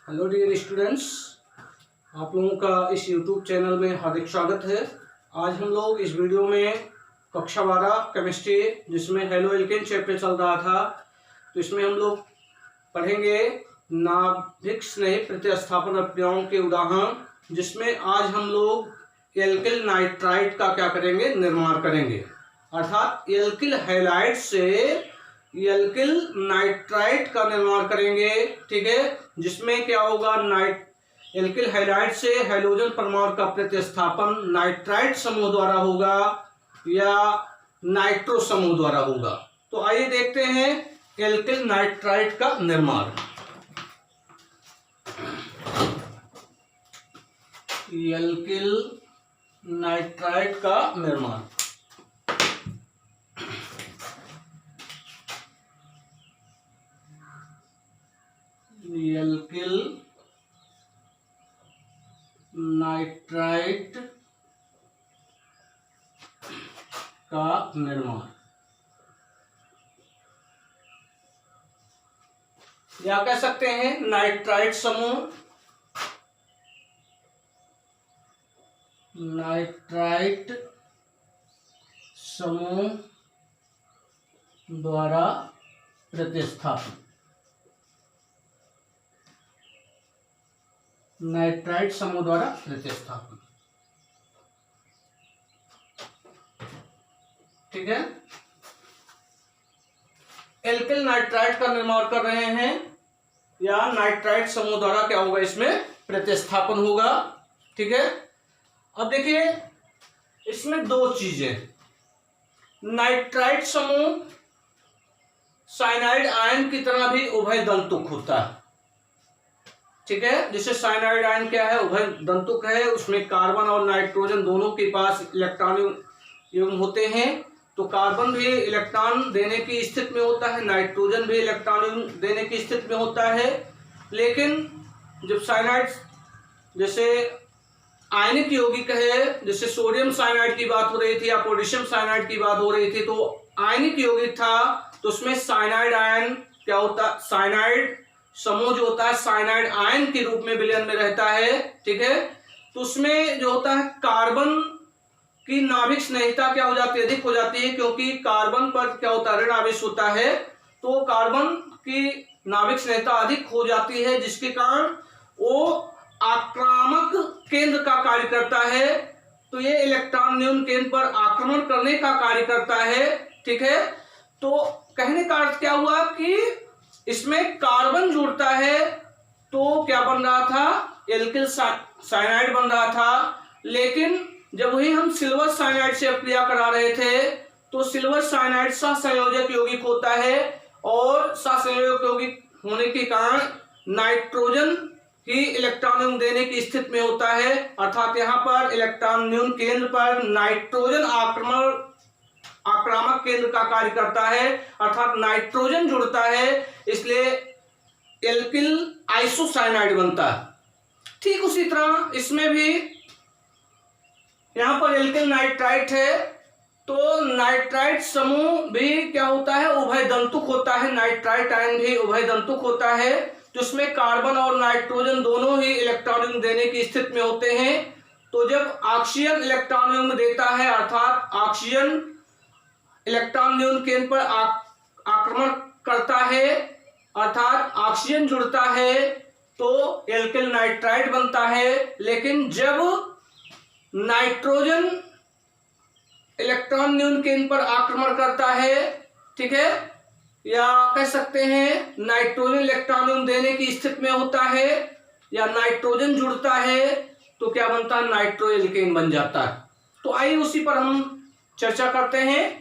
Hello dear students, आप लोगों का इस यूट्यूब चैनल में हार्दिक स्वागत है। आज हम लोग इस वीडियो में कक्षा 12 केमिस्ट्री जिसमें हेलो एल्केन चैप्टर चल रहा था, तो इसमें हम लोग पढ़ेंगे नाभिक स्नेह प्रतिस्थापन अभिक्रियाओं के उदाहरण, जिसमें आज हम लोग एल्किल नाइट्राइड का क्या करेंगे, निर्माण करेंगे। अर्थात एल्किल हैलाइड से एल्किल नाइट्राइड का निर्माण करेंगे। ठीक है, जिसमें क्या होगा, एल्किल हैलाइड से हाइड्रोजन परमाणु का प्रतिस्थापन नाइट्राइड समूह द्वारा होगा या नाइट्रो समूह द्वारा होगा। तो आइए देखते हैं एल्किल नाइट्राइड का निर्माण। एल्किल नाइट्राइड का निर्माण एल्किल नाइट्राइड का निर्माण, या कह सकते हैं नाइट्राइड समूह, नाइट्राइड समूह द्वारा प्रतिस्थापन, नाइट्राइड समूह द्वारा प्रतिस्थापन। ठीक है, एल्किल नाइट्राइड का निर्माण कर रहे हैं या नाइट्राइड समूह द्वारा क्या होगा, इसमें प्रतिस्थापन होगा। ठीक है, अब देखिए इसमें दो चीजें, नाइट्राइड समूह साइनाइड आयन की तरह भी उभय दंतुक होता है। ठीक है, जैसे साइनाइड आयन क्या है, उभय दंतुक है, उसमें कार्बन और नाइट्रोजन दोनों के पास इलेक्ट्रॉन युग्म होते हैं। तो कार्बन भी इलेक्ट्रॉन देने की स्थिति में होता है, नाइट्रोजन भी इलेक्ट्रॉन युग्म देने की स्थिति में होता है। लेकिन जब साइनाइड जैसे आयनिक यौगिक है, जैसे सोडियम साइनाइड की बात हो रही थी या पोटेशियम साइनाइड की बात हो रही थी, तो आयनिक यौगिक था, तो उसमें साइनाइड आयन क्या होता, साइनाइड समूह जो होता है साइनाइड आयन के रूप में विलयन में रहता है। ठीक है, तो उसमें जो होता है कार्बन की नाभिक स्नेहिता क्या हो जाती है, अधिक हो जाती है, क्योंकि कार्बन पर क्या होता है, ऋण आवेश होता है, तो कार्बन की नाभिक स्नेहिता अधिक हो जाती है, जिसके कारण वो आक्रामक केंद्र का कार्य करता है। तो ये इलेक्ट्रॉन न्यून केंद्र पर आक्रमण करने का कार्य करता है। ठीक है, तो कहने का अर्थ क्या हुआ कि इसमें कार्बन जुड़ता है तो क्या बन रहा था, एल्किल साइनाइड बन रहा था। लेकिन जब वही हम सिल्वर साइनाइड से अभिक्रिया करा रहे थे, तो सिल्वर साइनाइड सहसंयोजक यौगिक होता है, और सहसंयोजक यौगिक होने के कारण नाइट्रोजन ही इलेक्ट्रॉन न्यून देने की स्थिति में होता है। अर्थात यहाँ पर इलेक्ट्रॉन न्यून केंद्र पर नाइट्रोजन आक्रामक केंद्र का कार्य करता है, अर्थात नाइट्रोजन जुड़ता है, इसलिए एल्किल आइसोसाइनाइड बनता है। ठीक उसी तरह इसमें भी यहां पर एल्किल नाइट्राइड है, तो नाइट्राइड समूह भी क्या होता है, उभय दंतुक होता है, नाइट्राइड आयन भी उभय दंतुक होता है, जिसमें कार्बन और नाइट्रोजन दोनों ही इलेक्ट्रॉन देने की स्थिति में होते हैं। तो जब ऑक्सीजन इलेक्ट्रॉन देता है, अर्थात ऑक्सीजन इलेक्ट्रॉन न्यून केंद्र पर आक्रमण करता है, अर्थात ऑक्सीजन जुड़ता है, तो एल्किल नाइट्राइड बनता है। लेकिन जब नाइट्रोजन इलेक्ट्रॉन न्यून केंद्र पर आक्रमण करता है, ठीक है, या कह सकते हैं नाइट्रोजन इलेक्ट्रॉन न्यून देने की स्थिति में होता है, या नाइट्रोजन जुड़ता है, तो क्या बनता है, नाइट्रो एल्केन बन जाता है। तो आइए उसी पर हम चर्चा करते हैं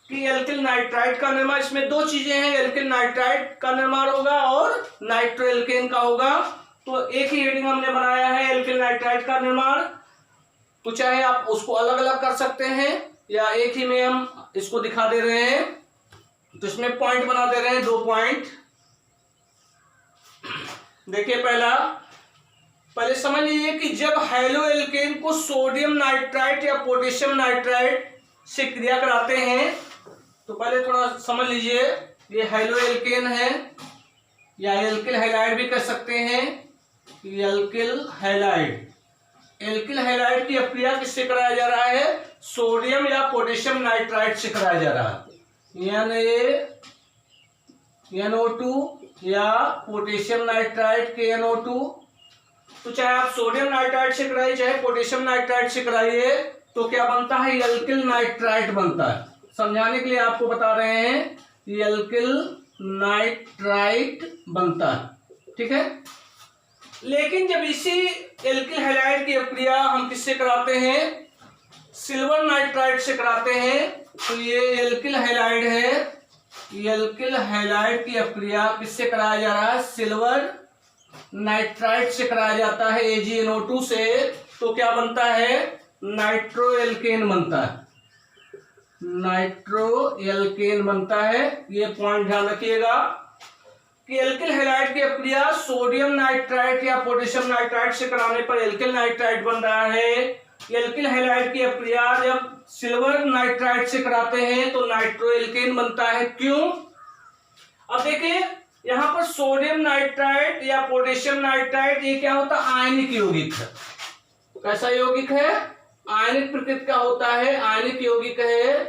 कि एल्किल नाइट्राइड का निर्माण, इसमें दो चीजें हैं, एल्किल नाइट्राइड का निर्माण होगा और नाइट्रो एल्केन का होगा। तो एक ही हेडिंग हमने बनाया है एल्किल नाइट्राइड का निर्माण, तो चाहे आप उसको अलग अलग कर सकते हैं या एक ही में हम इसको दिखा दे रहे हैं। तो इसमें पॉइंट बना दे रहे हैं, 2 पॉइंट। देखिए पहले समझ लीजिए कि जब हेलो एल्केन को सोडियम नाइट्राइड या पोटेशियम नाइट्राइड से क्रिया कराते हैं, तो पहले थोड़ा समझ लीजिए, ये हेलो एल्केन है या एल्किल हैलाइड भी कह सकते हैं, एल्किल हैलाइड। एल्किल हैलाइड की अपक्रिया किससे कराया जा रहा है? सोडियम या पोटेशियम नाइट्राइड से कराया जा रहा है। NaNO2 या पोटेशियम नाइट्राइड KNO2। तो चाहे आप सोडियम नाइट्राइड से कराइए चाहे पोटेशियम नाइट्राइड से कराइए, तो क्या बनता है? एल्किल नाइट्राइड बनता है। समझाने के लिए आपको बता रहे हैं, एल्किल नाइट्राइड बनता है, ठीक है। लेकिन जब इसी एल्किल हैलाइड की अपक्रिया हम किससे कराते हैं? सिल्वर नाइट्राइड से कराते हैं। तो ये एल्किल हैलाइड है, एल्किल हैलाइड की अपक्रिया किससे कराया जा रहा है? सिल्वर नाइट्राइड से कराया जाता है, AgNO2 से। तो क्या बनता है? नाइट्रो एल्केन बनता है, नाइट्रो एल्केन बनता है। ये पॉइंट ध्यान रखिएगा कि एल्किल हैलाइड की अपक्रिया सोडियम नाइट्राइड या पोटेशियम नाइट्राइड से कराने पर एल्किल नाइट्राइड बन रहा है। एल्किल हैलाइड की अपक्रिया जब सिल्वर नाइट्राइड से कराते हैं तो नाइट्रो एल्केन बनता है। क्यों? अब देखिए यहां पर सोडियम नाइट्राइड या पोटेशियम नाइट्राइड ये क्या होता है? आयनिक यौगिक है। कैसा यौगिक है? आयनिक प्रकृति का होता है, आयनिक यौगिक है।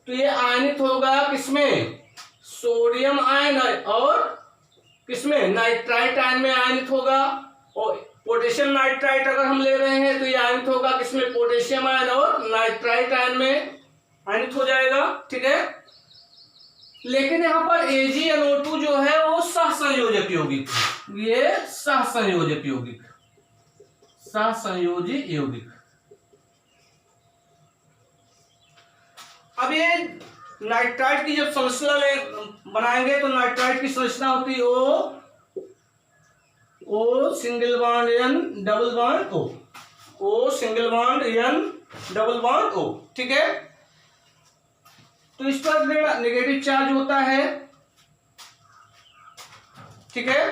तो ये आयनित होगा किसमें? सोडियम आयन और किसमें? नाइट्राइट आयन में आयनित होगा। और पोटेशियम नाइट्राइट अगर हम ले रहे हैं तो ये आयनित होगा किसमें? पोटेशियम आयन और नाइट्राइट आयन में आयनित हो जाएगा, ठीक है। लेकिन यहां पर AgNO2 जो है वो सहसंयोजक यौगिक है। ये सहसंयोजक यौगिक, सहसंयोजी यौगिक। अब ये नाइट्राइट की जब संरचना बनाएंगे तो नाइट्राइट की संरचना होती है O single bond N double bond O, O single bond N double bond O, ठीक है। तो इस पर नेगेटिव चार्ज होता है, ठीक है।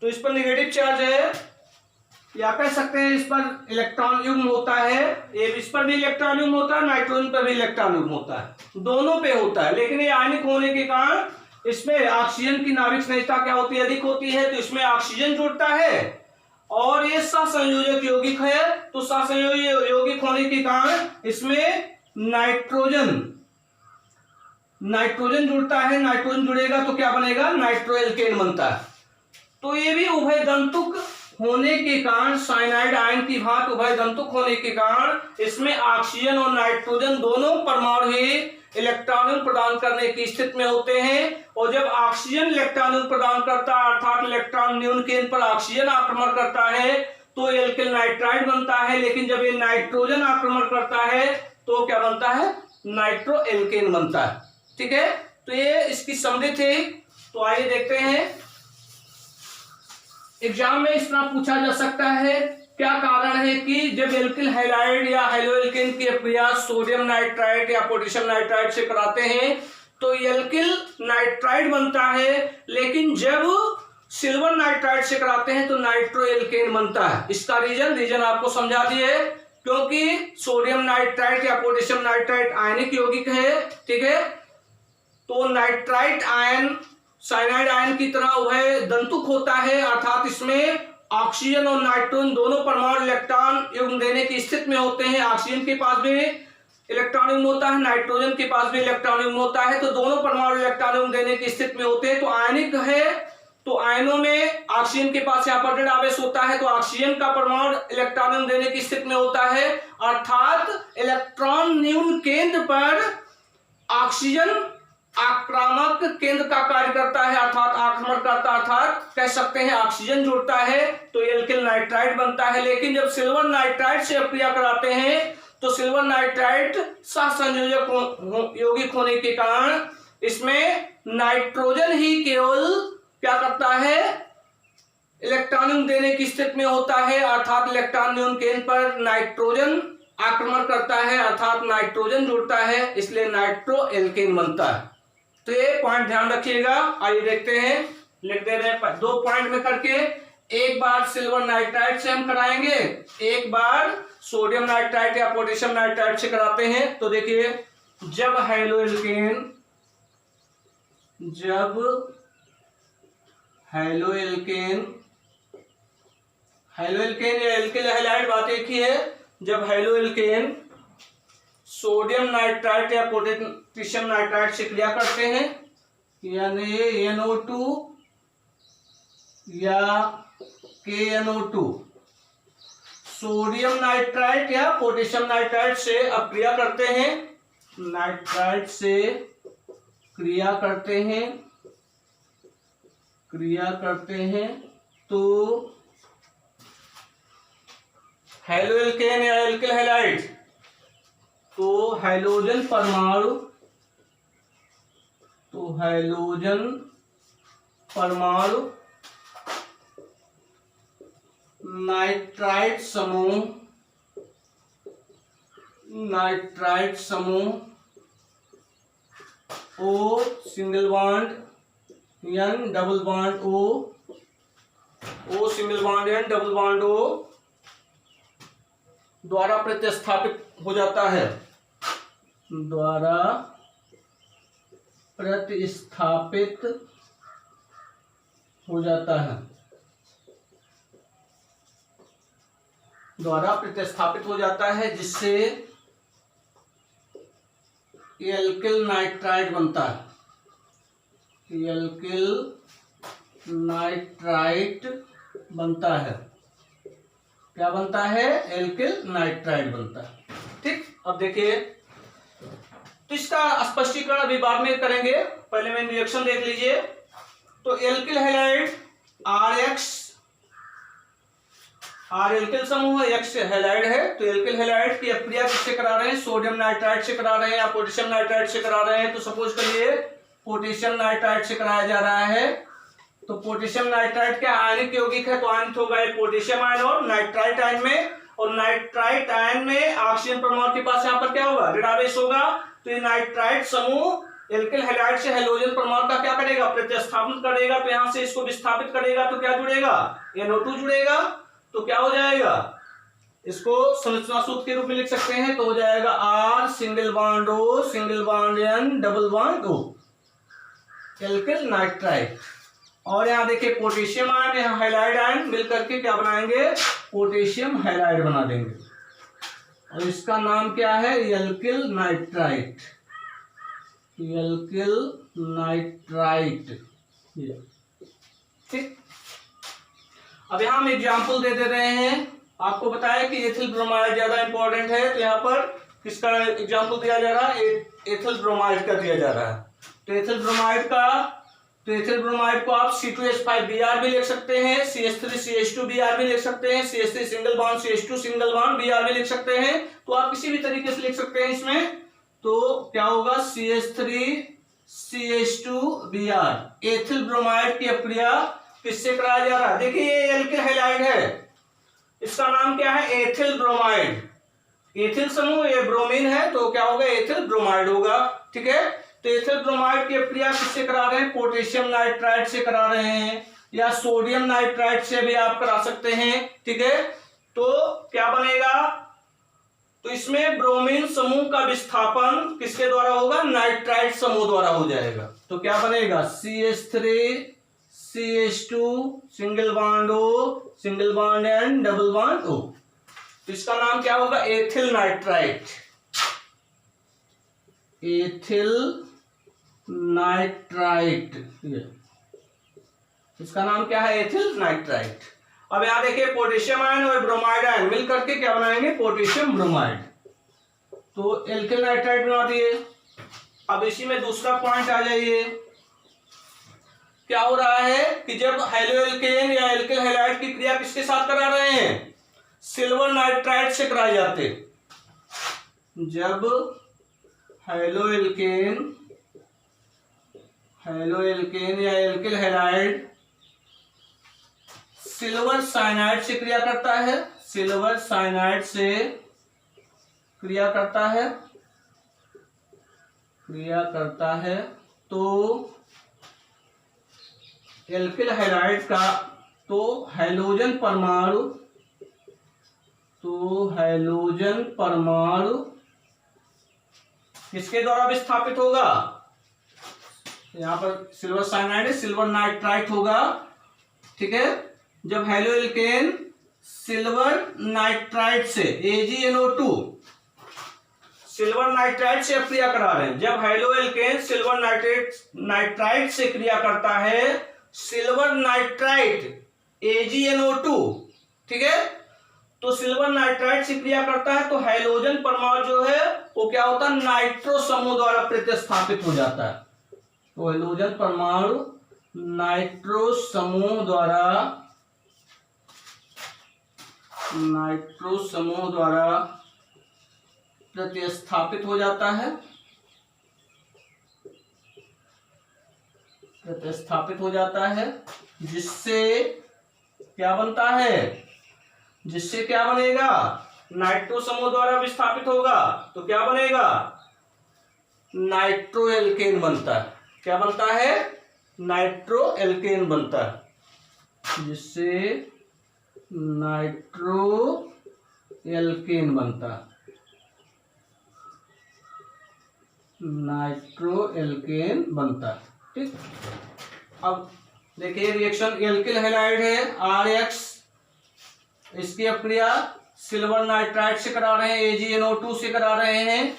तो इस पर नेगेटिव चार्ज है, या कह सकते हैं इस पर इलेक्ट्रॉन युग्म होता है। ये इस पर भी इलेक्ट्रॉन युग्म होता है, नाइट्रोजन पर भी इलेक्ट्रॉन युग्म होता है, दोनों पे होता है। लेकिन ये आयनिक होने के कारण इसमें ऑक्सीजन की नाभिक स्निग्धता क्या होती है? अधिक होती है। तो इसमें ऑक्सीजन जुड़ता है और ये सहसंयोजक यौगिक है। तो सहसंयोजक यौगिक होने के कारण इसमें नाइट्रोजन जुड़ता है। नाइट्रोजन जुड़ेगा तो क्या बनेगा? नाइट्रो एल्केन बनता है। तो ये भी उभय दंतुक होने के कारण, साइनाइड आयन की भांति उभय दंतुक होने के कारण इसमें ऑक्सीजन और नाइट्रोजन दोनों परमाणु ही इलेक्ट्रॉन प्रदान करने की स्थिति में होते हैं। और जब ऑक्सीजन इलेक्ट्रॉन प्रदान करता है अर्थात इलेक्ट्रॉन न्यून केंद्र पर ऑक्सीजन आक्रमण करता है तो एल्किल नाइट्राइड बनता है। लेकिन जब ये नाइट्रोजन आक्रमण करता है तो क्या बनता है? नाइट्रो एल्केन बनता है, ठीक है। तो ये इसकी समझ थी। तो आइए देखते हैं, एग्जाम में इस तरह पूछा जा सकता है, क्या कारण है कि जब एल्किल हैलाइड या हैलोएल्केन की अपक्रिया सोडियम नाइट्राइड या पोटेशियम नाइट्राइड से कराते हैं तो एल्किल नाइट्राइड बनता है, लेकिन जब सिल्वर नाइट्राइड से कराते हैं तो नाइट्रो एल्केन बनता है। इसका रीजन आपको समझा दिए, क्योंकि सोडियम नाइट्राइड या पोटेशियम नाइट्राइड आयनिक यौगिक है, ठीक है। तो नाइट्राइट आयन साइनाइड आयन की तरह वह दंतुक होता है, अर्थात इसमें ऑक्सीजन और नाइट्रोजन दोनों परमाणु इलेक्ट्रॉन युग्म देने की स्थिति में होते हैं। ऑक्सीजन के पास भी इलेक्ट्रॉन युग्म होता है, नाइट्रोजन के पास भी इलेक्ट्रॉन युग्म होता है, तो दोनों परमाणु इलेक्ट्रॉन युग्म देने की स्थिति में होते हैं। तो आयनिक है, तो आयनों में ऑक्सीजन के पास यहाँ पर ऋण आवेश होता है, तो ऑक्सीजन का परमाणु इलेक्ट्रॉन युग्म देने की स्थिति में होता है, अर्थात इलेक्ट्रॉन न्यून केंद्र पर ऑक्सीजन आक्रामक केंद्र का कार्य करता है, अर्थात आक्रमण करता, अर्थात कह सकते हैं ऑक्सीजन जुड़ता है तो एल्किल नाइट्राइड बनता है। लेकिन जब सिल्वर नाइट्राइड से अपक्रिया कराते हैं तो सिल्वर नाइट्राइड सहसंयोजक यौगिक होने के कारण इसमें नाइट्रोजन ही केवल क्या करता है? इलेक्ट्रॉन देने की स्थिति में होता है, अर्थात इलेक्ट्रॉन न्यून केंद्र पर नाइट्रोजन आक्रमण करता है, अर्थात नाइट्रोजन जुड़ता है, इसलिए नाइट्रो एल्केन बनता है। तो ये पॉइंट ध्यान रखिएगा। आइए देखते हैं, लिख दे रहे हैं 2 पॉइंट में करके। एक बार सिल्वर नाइट्राइड से हम कराएंगे, एक बार सोडियम नाइट्राइड या पोटेशियम नाइट्राइड से कराते हैं। तो देखिए, जब हैलोएल्केन हेलो एल्केन या एल्किल हैलाइड बात एक ही है। जब हेलो एल्केन सोडियम नाइट्राइट या पोटेशियम नाइट्राइट से क्रिया करते हैं, यानी NO2 या KNO2, सोडियम नाइट्राइट या पोटेशियम नाइट्राइट से अब क्रिया करते हैं, नाइट्राइट से क्रिया करते हैं तो हेलो एल्केन या एल्किल हैलाइड, तो हैलोजन परमाणु नाइट्राइट समूह O single bond N double bond O single bond N double bond O द्वारा प्रतिस्थापित हो जाता है, द्वारा प्रतिस्थापित हो जाता है, जिससे एल्किल नाइट्राइड बनता है। क्या बनता है? एल्किल नाइट्राइड बनता है। ठीक, अब देखिए, तो इसका स्पष्टीकरण अभी बाद में करेंगे, पहले मेन रिएक्शन देख लीजिए। तो एल्किल हैलाइड R एल्किल समूह है, X हैलाइड है। तो एल्किल हैलाइड की क्रिया किससे करा रहे हैं? सोडियम नाइट्राइट से करा रहे हैं या पोटेशियम नाइट्राइट से करा रहे हैं। तो सपोज करिए पोटेशियम नाइट्राइट से कराया जा रहा है। तो पोटेशियम नाइट्राइट क्या आयनिक यौगिक है, तो आयनित होगा पोटेशियम आयन और नाइट्राइट आयन में, और नाइट्राइट आयन में ऑक्सीजन परमाणु के पास यहाँ पर क्या होगा? ऋणावेश होगा। तो ये नाइट्राइट समूह एल्किल हैलाइड से हैलोजन परमाणु का क्या करेगा? प्रतिस्थापन करेगा। तो यहाँ से इसको विस्थापित करेगा तो क्या जुड़ेगा? NO2 जुड़ेगा। तो क्या हो जाएगा? इसको संरचना सूत्र के रूप में लिख सकते हैं, तो हो जाएगा R single bond O single bond N double bond O, alkyl nitrite. और यहाँ देखिए पोटेशियम आयन, यहाँ हैलाइड आयन मिल करके क्या बनाएंगे? पोटेशियम हैलाइड बना देंगे, और इसका नाम क्या है? Alkyl nitrite. ठीक, अब यहाँ हम एग्जाम्पल दे रहे हैं। आपको बताया कि एथिल ब्रोमाइड ज्यादा इंपॉर्टेंट है, तो यहाँ पर किसका एग्जाम्पल दिया जा रहा है? एथिल ब्रोमाइड का दिया जा रहा है। तो एथिल ब्रोमाइड को आप C2H5Br भी लिख सकते हैं, CH3CH2Br भी लिख सकते हैं, CH3 single bond CH2 single bond Br भी लिख सकते हैं। तो आप किसी भी तरीके से लिख सकते हैं इसमें। तो क्या होगा? CH3CH2Br। एथिल ब्रोमाइड की अपक्रिया किससे कराया जा रहा है? देखिए ये एल्किल हैलाइड है, इसका नाम क्या है? Ethyl bromide. एथिल समूह, ये ब्रोमीन है, तो क्या होगा? एथिल ब्रोमाइड होगा। ठीक है, तो एथिल ब्रोमाइड की अपक्रिया किससे करा रहे हैं? पोटेशियम नाइट्राइट से करा रहे हैं, या सोडियम नाइट्राइट से भी आप करा सकते हैं। ठीक है, तो क्या बनेगा? तो इसमें ब्रोमीन समूह का विस्थापन किसके द्वारा होगा? नाइट्राइट समूह द्वारा हो जाएगा। तो क्या बनेगा? CH3CH2 single bond O single bond N double bond O। तो इसका नाम क्या होगा? Ethyl nitrite. इसका नाम क्या है? Ethyl nitrite. अब यहां देखिए पोटेशियम आयन और ब्रोमाइड आयन मिल करके क्या बनाएंगे? Potassium bromide. तो एल्किल नाइट्राइट बना दिए। अब इसी में दूसरा पॉइंट आ जाइए। क्या हो रहा है कि जब हेलो एल्केन या एल्किल हैलाइड की क्रिया किसके साथ करा रहे हैं? सिल्वर नाइट्राइट से कराए जाते। जब हेलो एल्केन या एल्किल हैलाइड सिल्वर साइनाइड से क्रिया करता है, सिल्वर साइनाइड से क्रिया करता है, तो एल्किल हैलाइड का तो हैलोजन परमाणु किसके द्वारा विस्थापित होगा? यहां पर सिल्वर साइनाइड है, सिल्वर नाइट्राइट होगा। ठीक है, जब हेलो एल्केन सिल्वर नाइट्राइड से, AgNO2 सिल्वर नाइट्राइड से क्रिया करा रहे हैं। जब हैलो एल्केन सिल्वर नाइट्राइड से क्रिया करता है, सिल्वर नाइट्राइड AgNO2, ठीक है, तो सिल्वर नाइट्राइड से क्रिया करता है तो हाइड्रोजन परमाणु जो है वो क्या होता है, नाइट्रो समूह द्वारा प्रतिस्थापित हो जाता है। तो हाइड्रोजन परमाणु नाइट्रो समूह द्वारा प्रतिस्थापित हो जाता है, जिससे क्या बनता है, जिससे क्या बनेगा, नाइट्रो समूह द्वारा विस्थापित होगा तो क्या बनेगा, नाइट्रो एल्केन बनता है। क्या बनता है, नाइट्रो एल्केन बनता है, जिससे नाइट्रो एल्केन बनता है, नाइट्रो एल्केन बनता है। ठीक, अब देखिए रिएक्शन एल्किल हैलाइड है RX, इसकी अपक्रिया सिल्वर नाइट्राइड से करा रहे हैं, AgNO2 से करा रहे हैं।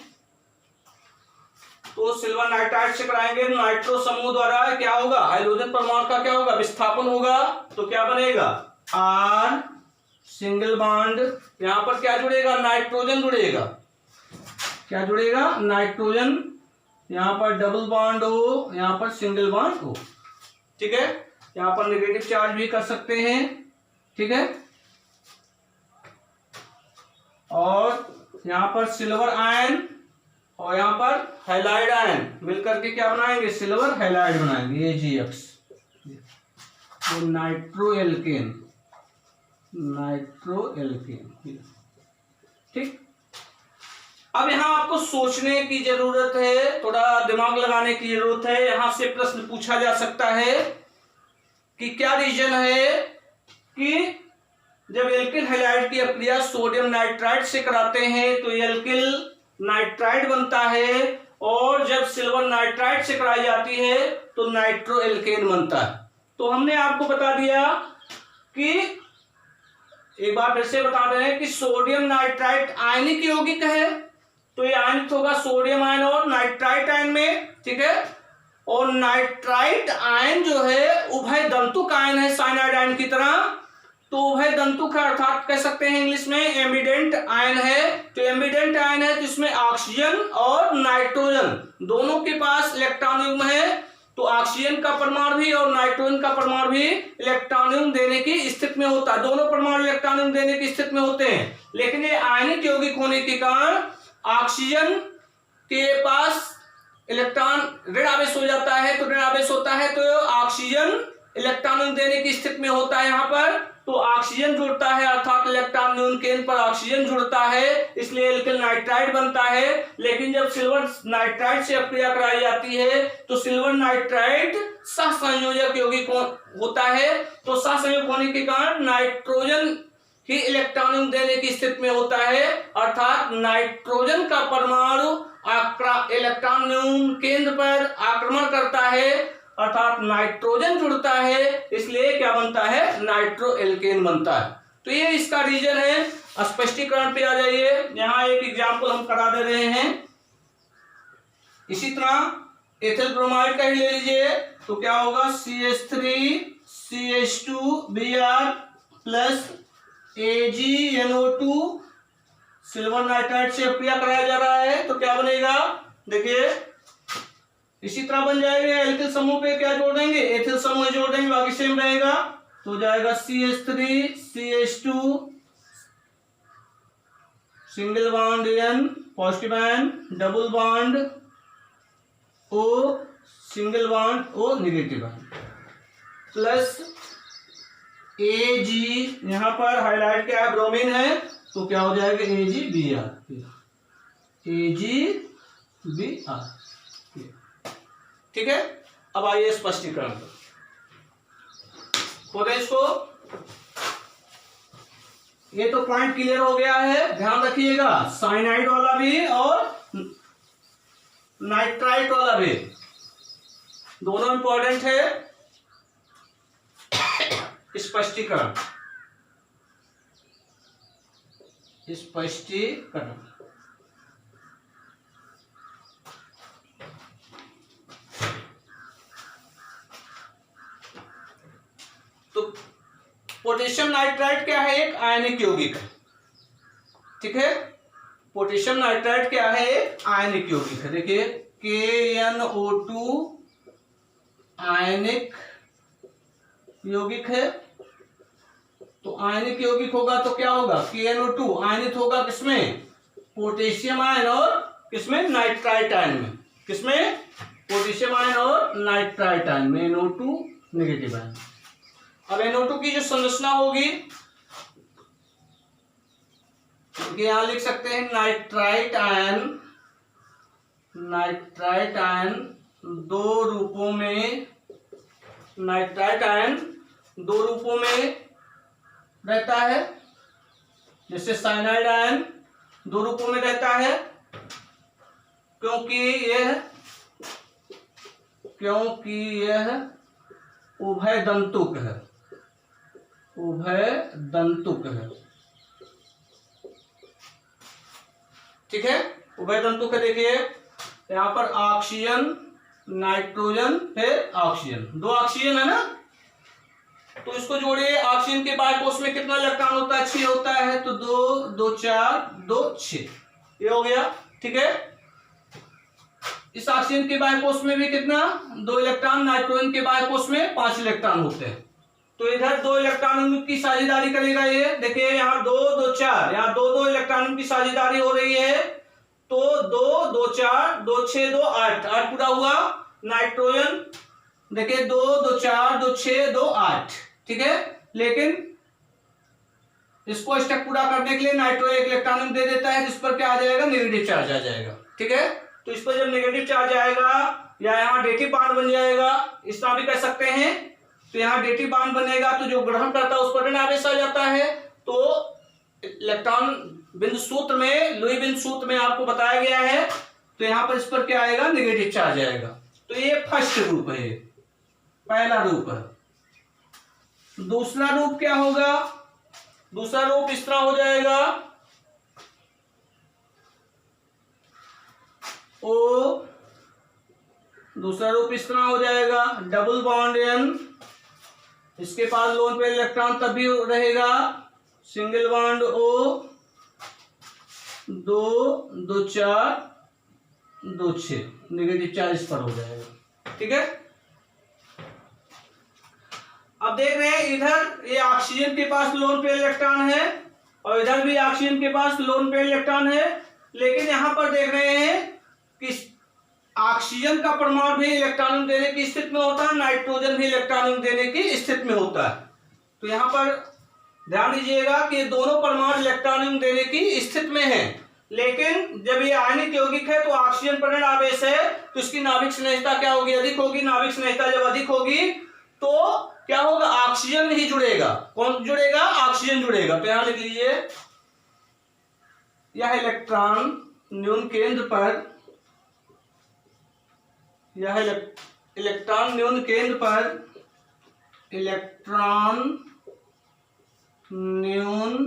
तो सिल्वर नाइट्राइड से कराएंगे, नाइट्रो समूह द्वारा क्या होगा, हाइड्रोजन परमाणु का क्या होगा, विस्थापन होगा। तो क्या बनेगा, R सिंगल बॉन्ड, यहां पर क्या जुड़ेगा, नाइट्रोजन जुड़ेगा। क्या जुड़ेगा, नाइट्रोजन, यहां पर डबल बॉन्ड हो, यहां पर सिंगल बॉन्ड हो। ठीक है, यहां पर नेगेटिव चार्ज भी कर सकते हैं। ठीक है, और यहां पर सिल्वर आयन और यहां पर हैलाइड आयन मिलकर के क्या बनाएंगे, सिल्वर हैलाइड बनाएंगे, AgX। तो नाइट्रो एल्केन, ठीक। अब यहां आपको सोचने की जरूरत है, थोड़ा दिमाग लगाने की जरूरत है। यहां से प्रश्न पूछा जा सकता है कि क्या रीजन है कि जब एल्किल हैलाइड की अपक्रिया सोडियम नाइट्राइड से कराते हैं तो एल्किल नाइट्राइड बनता है, और जब सिल्वर नाइट्राइड से कराई जाती है तो नाइट्रो एल्केन बनता है। तो हमने आपको बता दिया कि, एक बार फिर से बता रहे हैं कि सोडियम नाइट्राइड आयनिक यौगिक है, तो ये आयनित होगा सोडियम आयन और नाइट्राइट आयन में। ठीक है, और नाइट्राइट आयन जो है उभय दंतुक आयन है साइनाइड आयन की तरह। तो उभय दंतुक है, अर्थात कह सकते हैं इंग्लिश में एम्बिडेंट आयन है। तो एम्बिडेंट आयन है तो इसमें ऑक्सीजन और नाइट्रोजन दोनों के पास इलेक्ट्रॉन युग्म है। तो ऑक्सीजन का परमाणु भी और नाइट्रोजन का परमाणु भी इलेक्ट्रॉन युग्म देने की स्थिति में होता है, दोनों परमाणु इलेक्ट्रॉन युग्म देने की स्थिति में होते हैं। लेकिन ये आयनिक यौगिक होने के कारण ऑक्सीजन के पास इलेक्ट्रॉन ऋण आवेश हो जाता है, तो ऋण आवेश होता है तो ऑक्सीजन इलेक्ट्रॉन देने की स्थिति में होता है। यहाँ पर तो ऑक्सीजन जुड़ता है, अर्थात इलेक्ट्रॉन न्यून केंद्र पर ऑक्सीजन जुड़ता है, इसलिए एल्किल नाइट्राइड बनता है। लेकिन जब सिल्वर नाइट्राइड से अपक्रिया कराई जाती है तो सिल्वर नाइट्राइड सहसंयोजक यौगिक होता है। तो सहसंयोजक होने के कारण नाइट्रोजन ही इलेक्ट्रॉन देने की स्थिति में होता है, अर्थात नाइट्रोजन का परमाणु इलेक्ट्रॉन न्यून केंद्र पर आक्रमण करता है, अर्थात नाइट्रोजन जुड़ता है, इसलिए क्या बनता है, नाइट्रो एल्केन बनता है। तो ये इसका रीजन है। स्पष्टीकरण पे आ जाइए, यहां एक एग्जांपल हम करा दे रहे हैं। इसी तरह एथिल ब्रोमाइड का ही ले लीजिए, तो क्या होगा, CH3CH2Br plus AgNO2 silver nitride से अपक्रिया कराया जा रहा है, तो क्या बनेगा, देखिए इसी तरह बन जाएगा। एल्किल समूह पे क्या जोड़ देंगे, एथिल समूह जोड़ देंगे, बाकी सेम रहेगा। तो हो जाएगा CH3CH2 single bond N positive ion, double bond O single bond O negative ion, plus Ag, यहां पर हाइलाइट क्या है, ब्रोमीन है, तो क्या हो जाएगा AgBr। ठीक है, अब आइए स्पष्टीकरण पर। इसको ये तो पॉइंट क्लियर हो गया है, ध्यान रखिएगा, साइनाइड वाला भी और नाइट्राइट वाला भी दोनों इंपॉर्टेंट है। स्पष्टीकरण, स्पष्टीकरण। तो पोटेशियम नाइट्राइड क्या है? एक आयनिक यौगिक है, ठीक है। पोटेशियम नाइट्राइड क्या है? एक आयनिक यौगिक है। देखिए KNO2 आयनिक यौगिक है। तो आयनिक यौगिक होगा तो क्या होगा? KNO2 आयनित होगा किसमें? पोटेशियम आयन और किसमें? नाइट्राइट आयन में। किसमें? पोटेशियम आयन और नाइट्राइट आयन में NO2 नेगेटिव आयन। अब NO2 की जो संरचना होगी यहां लिख सकते हैं नाइट्राइट आयन। नाइट्राइट आयन दो रूपों में, नाइट्राइट आयन दो रूपों में रहता है। जैसे साइनाइड आयन दो रूपों में रहता है, क्योंकि यह उभय दंतुक है। उभय दंतुक है, ठीक है। उभय दंतुक है। देखिए यहां पर ऑक्सीजन, नाइट्रोजन, फिर ऑक्सीजन, दो ऑक्सीजन है ना। तो इसको जोड़िए। ऑक्सीजन के बायकोष में कितना इलेक्ट्रॉन होता है? 6 होता है। तो 2 2 4 2 6 ये हो गया, ठीक है। इस ऑक्सीजन के बायकोष में भी कितना? 2 इलेक्ट्रॉन। नाइट्रोजन के बायकोष में 5 इलेक्ट्रॉन होते हैं। तो इधर 2 इलेक्ट्रॉनों की साझेदारी करेगा ये। देखिए यहाँ 2 2 4, यहाँ 2 2 इलेक्ट्रॉनों की साझेदारी हो रही है। तो 2 2 4 2 6 2 8 8 पूरा हुआ। नाइट्रोजन देखिए 2 2 4 2 6 2 8, ठीक है। लेकिन इसको स्टेप पूरा करने के लिए नाइट्रोजन एक इलेक्ट्रॉन दे देता है, जिस पर क्या आ जाएगा? नेगेटिव चार्ज आ जाएगा, ठीक है। तो इस पर जब नेगेटिव चार्ज आएगा या यहाँ डेटिव बॉन्ड बन जाएगा, इस तरह भी कर सकते हैं। तो यहाँ डेटिव बॉन्ड बनेगा तो जो ग्रहण करता है उस पर ऋण आवेश आ जाता है। तो इलेक्ट्रॉन बिंदु सूत्र में, लुई बिंदु सूत्र में आपको बताया गया है। तो यहाँ पर इस पर क्या आएगा? नेगेटिव चार्ज आएगा। तो ये फर्स्ट रूप है, पहला रूप है। दूसरा रूप क्या होगा? दूसरा रूप इस तरह हो जाएगा ओ, दूसरा रूप इस तरह हो जाएगा डबल बॉन्ड N, इसके पास लोन पे इलेक्ट्रॉन तब भी रहेगा। Single bond O, 2 2 4 2 6 negative charge पर हो जाएगा, ठीक है। अब देख रहे हैं इधर ये ऑक्सीजन के पास लोन पे इलेक्ट्रॉन है और इधर भी ऑक्सीजन के पास लोन पे इलेक्ट्रॉन है। लेकिन यहां पर देख रहे हैं कि ऑक्सीजन का परमाणु भी इलेक्ट्रॉन देने की स्थिति में होता है, नाइट्रोजन भी इलेक्ट्रॉन देने की स्थिति में होता है। तो यहां पर ध्यान दीजिएगा कि दोनों परमाणु इलेक्ट्रॉन देने की स्थिति में है। लेकिन जब ये आयनिक यौगिक है तो ऑक्सीजन पर ऋण आवेश है, तो इसकी नाभिक स्नेहता क्या होगी? अधिक होगी। नाभिक स्नेहता जब अधिक होगी तो क्या होगा? ऑक्सीजन ही जुड़ेगा। कौन जुड़ेगा? ऑक्सीजन जुड़ेगा। तो यहां लिख लीजिए यह इलेक्ट्रॉन न्यून केंद्र पर, यह इलेक्ट्रॉन न्यून केंद्र पर, इलेक्ट्रॉन न्यून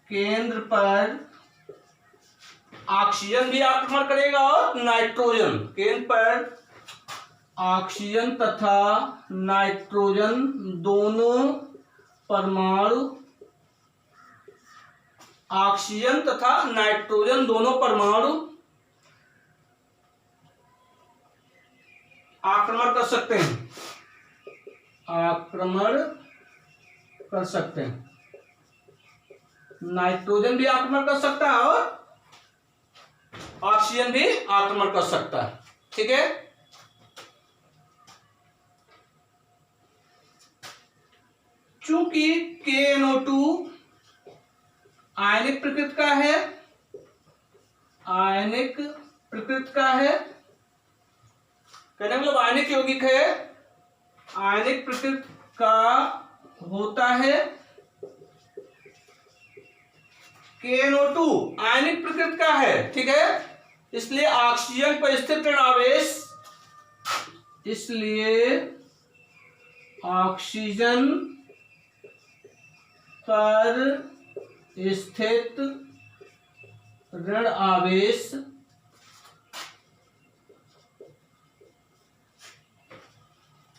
केंद्र पर ऑक्सीजन भी आक्रमण करेगा और नाइट्रोजन केंद्र पर ऑक्सीजन तथा नाइट्रोजन दोनों परमाणु, ऑक्सीजन तथा नाइट्रोजन दोनों परमाणु आक्रमण कर सकते हैं, आक्रमण कर सकते हैं। नाइट्रोजन भी आक्रमण कर सकता है और ऑक्सीजन भी आक्रमण कर सकता है, ठीक है। चूंकि KNO2 आयनिक प्रकृति का है, आयनिक प्रकृति का है, कहने मतलब आयनिक यौगिक है, आयनिक प्रकृति का होता है। KNO2 आयनिक प्रकृति का है, ठीक है। इसलिए ऑक्सीजन पर स्थित ऋण आवेश, इसलिए ऑक्सीजन पर स्थित ऋण आवेश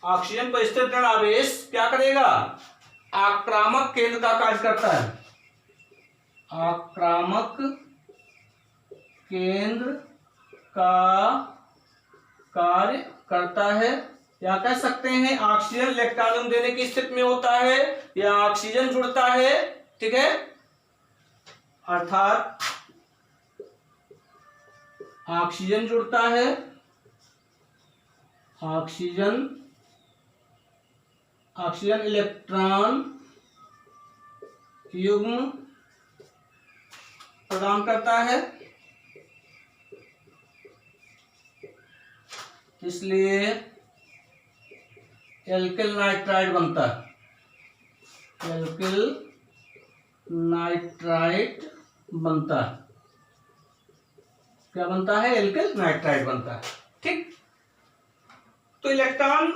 ऑक्सीजन पर स्थित ऋण आवेश क्या करेगा? आक्रामक केंद्र का कार्य करता है। आक्रामक केंद्र का कार्य करता है, या कह सकते हैं ऑक्सीजन इलेक्ट्रॉन देने की स्थिति में होता है या ऑक्सीजन जुड़ता है। ठीक है, अर्थात ऑक्सीजन जुड़ता है, ऑक्सीजन इलेक्ट्रॉन युग्म प्रदान करता है, इसलिए एल्किल नाइट्राइड बनता है। एल्किल नाइट्राइड बनता है। क्या बनता है? एल्किल नाइट्राइड बनता है। ठीक, तो इलेक्ट्रॉन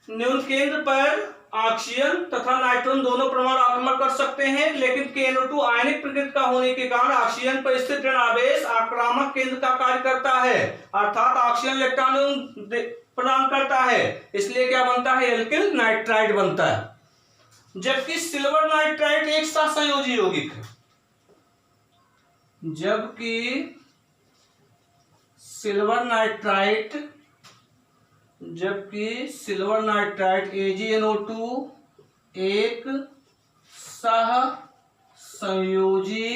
न्यून केंद्र पर ऑक्सीजन तथा नाइट्रोजन दोनों परमाणु आक्रमण कर सकते हैं, लेकिन KNO2 आयनिक प्रकृति का होने के कारण ऑक्सीजन पर स्थित ऋण आवेश आक्रामक केंद्र का कार्य करता है, अर्थात ऑक्सीजन इलेक्ट्रॉन प्रदान करता है, इसलिए क्या बनता है? एल्किल नाइट्राइड बनता है। जबकि सिल्वर नाइट्राइड एक साथ संयोजी यौगिक है। जबकि सिल्वर नाइट्राइड AgNO2 एक सह संयोजी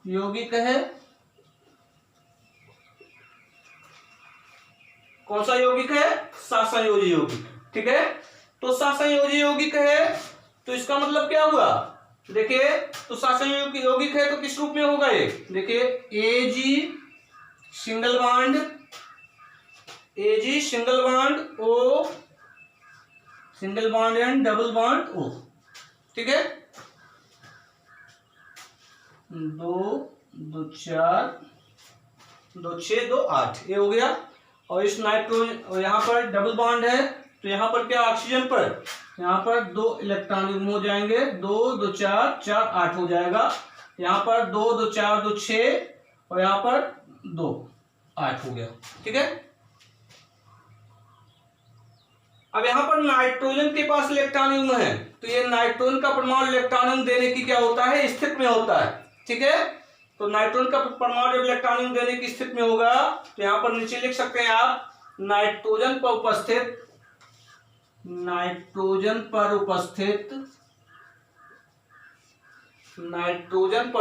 यौगिक है। कौन सा यौगिक है? सहसंयोजी यौगिक। ठीक है, तो सहसंयोजी यौगिक है, तो इसका मतलब क्या हुआ? देखिए, तो सहसंयोजी यौगिक है तो किस रूप में होगा ये? देखिए, Ag single bond O single bond and double bond O। ठीक है, 2 2 4 2 6 2 8 ये हो गया। और इस नाइट्रोजन यहाँ पर डबल बॉन्ड है, तो यहाँ पर क्या ऑक्सीजन पर यहाँ पर 2 इलेक्ट्रॉन युग्म हो जाएंगे, 2 2 4 4 8 हो जाएगा। यहाँ पर 2 2 4 2 6 और यहाँ पर 2 8 हो गया। ठीक है, अब यहाँ पर नाइट्रोजन के पास इलेक्ट्रॉन युग्म है, तो ये नाइट्रोजन का परमाणु इलेक्ट्रॉन युग्म देने की क्या होता है? स्थिति में होता है। ठीक है, तो नाइट्रोजन का परमाणु जब इलेक्ट्रॉन युग्म देने की स्थिति में होगा, तो यहाँ पर नीचे लिख सकते हैं आप, नाइट्रोजन पर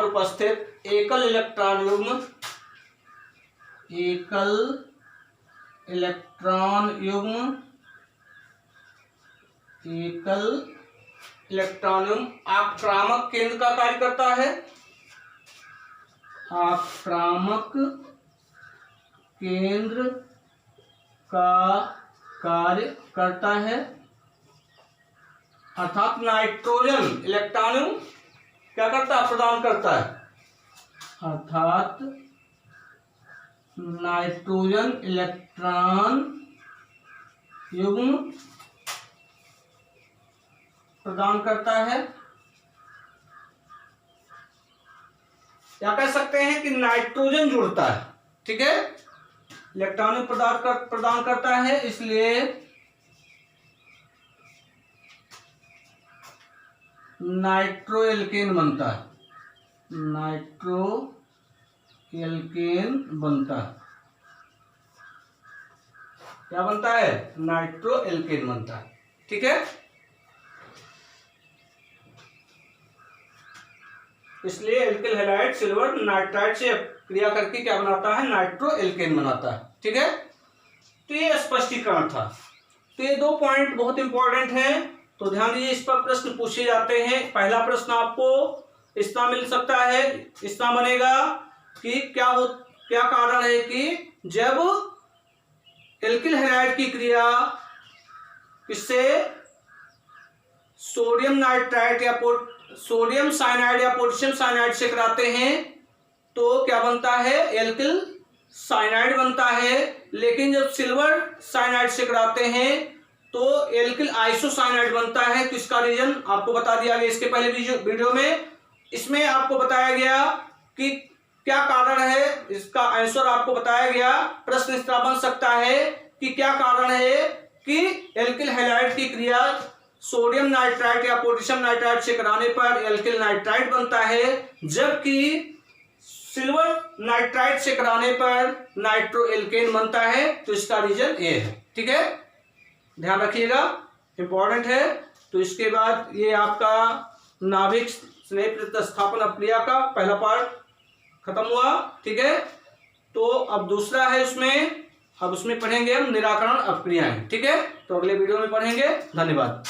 उपस्थित एकल इलेक्ट्रॉन युग्म आक्रामक केंद्र का कार्य करता है। आक्रामक केंद्र का कार्य करता है, अर्थात नाइट्रोजन इलेक्ट्रॉन युग्म क्या करता है? प्रदान करता है। अर्थात नाइट्रोजन इलेक्ट्रॉन युग्म प्रदान करता है, या कह सकते हैं कि नाइट्रोजन जुड़ता है। ठीक है, इलेक्ट्रॉन प्रदान करता है, इसलिए नाइट्रोएल्केन बनता है। क्या बनता है? नाइट्रोएल्केन बनता है। ठीक है, इसलिए एल्किल हैलाइड सिल्वर नाइट्राइड से क्रिया करके क्या बनाता है? नाइट्रोएल्केन बनाता है। ठीक है, तो ये स्पष्टीकरण था। तो ये 2 पॉइंट बहुत इंपॉर्टेंट हैं, तो ध्यान दीजिए, इस पर प्रश्न पूछे जाते हैं। पहला प्रश्न आपको इस तरह मिल सकता है, इस तरह बनेगा कि क्या कारण है कि जब एल्किल हैलाइड की क्रिया किससे सोडियम नाइट्राइड या सोडियम साइनाइड या पोटेशियम साइनाइड से कराते हैं तो क्या बनता है? एल्किल साइनाइड बनता है। लेकिन जब सिल्वर साइनाइड से कराते हैं तो एल्किल आइसोसाइनाइड बनता है। तो इसका रीजन आपको बता दिया गया इसके पहले वीडियो में, इसमें आपको बताया गया कि क्या कारण है, इसका आंसर आपको बताया गया। प्रश्न इस तरह बन सकता है कि क्या कारण है कि एल्किल हैलाइड की क्रिया सोडियम नाइट्राइट या पोटेशियम नाइट्राइट से कराने पर एल्किल नाइट्राइट बनता है, जबकि सिल्वर नाइट्राइट से कराने पर नाइट्रो एल्केन बनता है। तो इसका रीजन ए है। ठीक है, ध्यान रखिएगा, इंपॉर्टेंट है। तो इसके बाद ये आपका नाभिक स्नेह प्रतिस्थापन अपक्रिया का पहला पार्ट खत्म हुआ। ठीक है, तो अब दूसरा है उसमें, अब उसमें पढ़ेंगे हम निराकरण अपक्रियाएं। ठीक है, तो अगले वीडियो में पढ़ेंगे। धन्यवाद।